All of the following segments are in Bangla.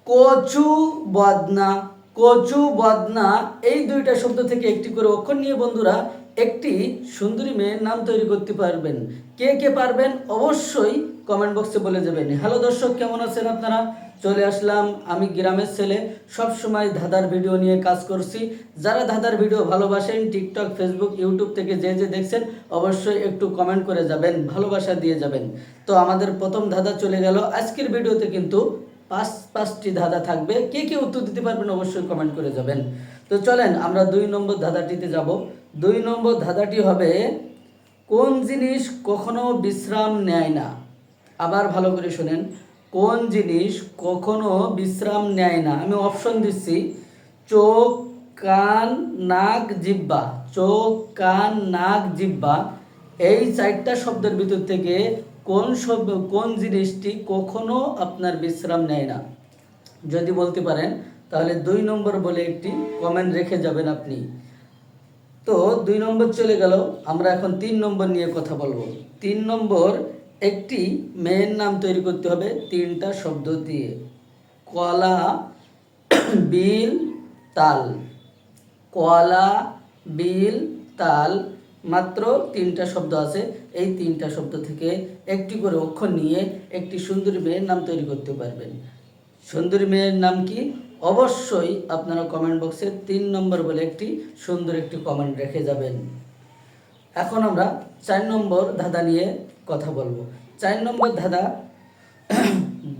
কচু বদনা, কচু বদনা এই দুইটা শব্দ থেকে একটি করে অক্ষর নিয়ে বন্ধুরা একটি সুন্দরী মেয়ের নাম তৈরি করতে পারবেন। কে কে পারবেন অবশ্যই কমেন্ট বক্সে বলে যাবেন। হ্যালো দর্শক, কেমন আছেন আপনারা? চলে আসলাম, আমি গ্রামের ছেলে, সব সময় ধাঁধার ভিডিও নিয়ে কাজ করছি। যারা ধাঁধার ভিডিও ভালোবাসেন, টিকটক, ফেসবুক, ইউটিউব থেকে যে দেখছেন অবশ্যই একটু কমেন্ট করে যাবেন, ভালোবাসা দিয়ে যাবেন। তো আমাদের প্রথম ধাঁধা চলে গেল। আজকের ভিডিওতে কিন্তু পাঁচটি ধাঁধা থাকবে। কে কে উত্তর দিতে পারবেন অবশ্যই কমেন্ট করে যাবেন। তো চলেন আমরা 2 নম্বর ধাঁধাটিতে যাব। 2 নম্বর ধাঁধাটি হবে, কোন জিনিস কখনো বিশ্রাম নেয় না? আবার ভালো করে শুনেন, কোন জিনিস কখনো বিশ্রাম নেয় না? আমি অপশন দিচ্ছি, চোখ, কান, নাক, জিহ্বা। চোখ, কান, নাক, জিহ্বা, এই 4টা শব্দের ভিতর থেকে কোন জিনিসটি কখনো আপনার বিশ্রাম নেয় না? যদি বলতে পারেন তাহলে 2 নম্বর বলে একটি কমেন্ট রেখে যাবেন আপনি। তো 2 নম্বর চলে গেল, আমরা এখন 3 নম্বর নিয়ে কথা বলবো। 3 নম্বর, একটি মেয়ের নাম তৈরি করতে হবে 3টা শব্দ দিয়ে। কলা, বিল, তাল। কলা, বিল, তাল, মাত্র 3টা শব্দ আছে। এই 3টা শব্দ থেকে একটি করে অক্ষর নিয়ে একটি সুন্দরী মেয়ের নাম তৈরি করতে পারবেন। সুন্দরী মেয়ের নাম কি? অবশ্যই আপনারা কমেন্ট বক্সে 3 নম্বর বলে একটি সুন্দর একটি কমেন্ট রেখে যাবেন। এখন আমরা 4 নম্বর ধাঁধা নিয়ে কথা বলবো। 4 নম্বর ধাঁধা,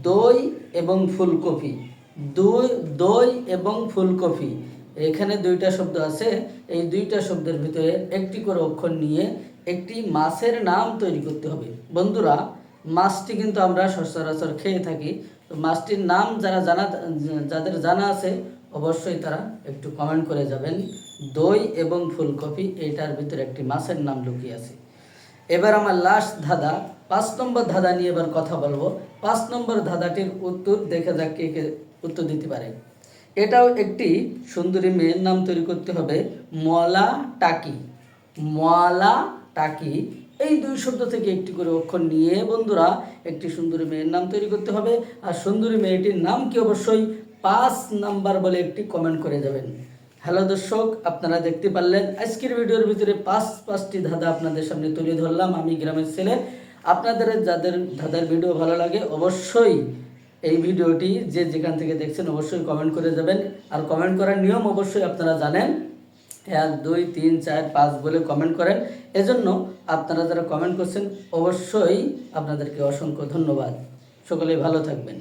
দই এবং ফুলকপি। দই এবং ফুলকপি, এখানে 2টা শব্দ আছে। এই 2টা শব্দের ভিতরে একটি করে অক্ষর নিয়ে একটি মাছের নাম তৈরি করতে হবে। বন্ধুরা, মাছটি কিন্তু আমরা সচরাচর খেয়ে থাকি। তো মাছটির নাম যাদের জানা আছে অবশ্যই তারা একটু কমেন্ট করে যাবেন। দই এবং ফুলকপি, এইটার ভিতরে একটি মাছের নাম লুকিয়ে আছে। এবার আমার লাস্ট ধাঁধা, 5 নম্বর ধাঁধা নিয়ে এবার কথা বলবো। 5 নম্বর ধাঁধাটির উত্তর দেখা যাক কে কে উত্তর দিতে পারে। এটাও একটি সুন্দরী মেয়ের নাম তৈরি করতে হবে, মলা টাকি। মলা টাকি, এই 2 শব্দ থেকে একটি করে অক্ষর নিয়ে বন্ধুরা একটি সুন্দরী মেয়ের নাম তৈরি করতে হবে। আর সুন্দরী মেয়েটির নাম কি অবশ্যই 5 নাম্বার বলে একটি কমেন্ট করে যাবেন। হ্যালো দর্শক, আপনারা দেখতে পারলেন আজকের ভিডিওর ভিতরে 5টি ধাঁধা আপনাদের সামনে তুলে ধরলাম। আমি গ্রামের ছেলে। আপনাদের যাদের ধাঁধার ভিডিও ভালো লাগে অবশ্যই এই ভিডিওটি যে যেখান থেকে দেখছেন অবশ্যই কমেন্ট করে যাবেন। আর কমেন্ট করার নিয়ম অবশ্যই আপনারা জানেন, 1 2 3 4 5 বলে কমেন্ট করেন। এজন্য আপনারা যারা কমেন্ট করছেন অবশ্যই আপনাদেরকে অসংখ্য ধন্যবাদ। সকলেই ভালো থাকবেন।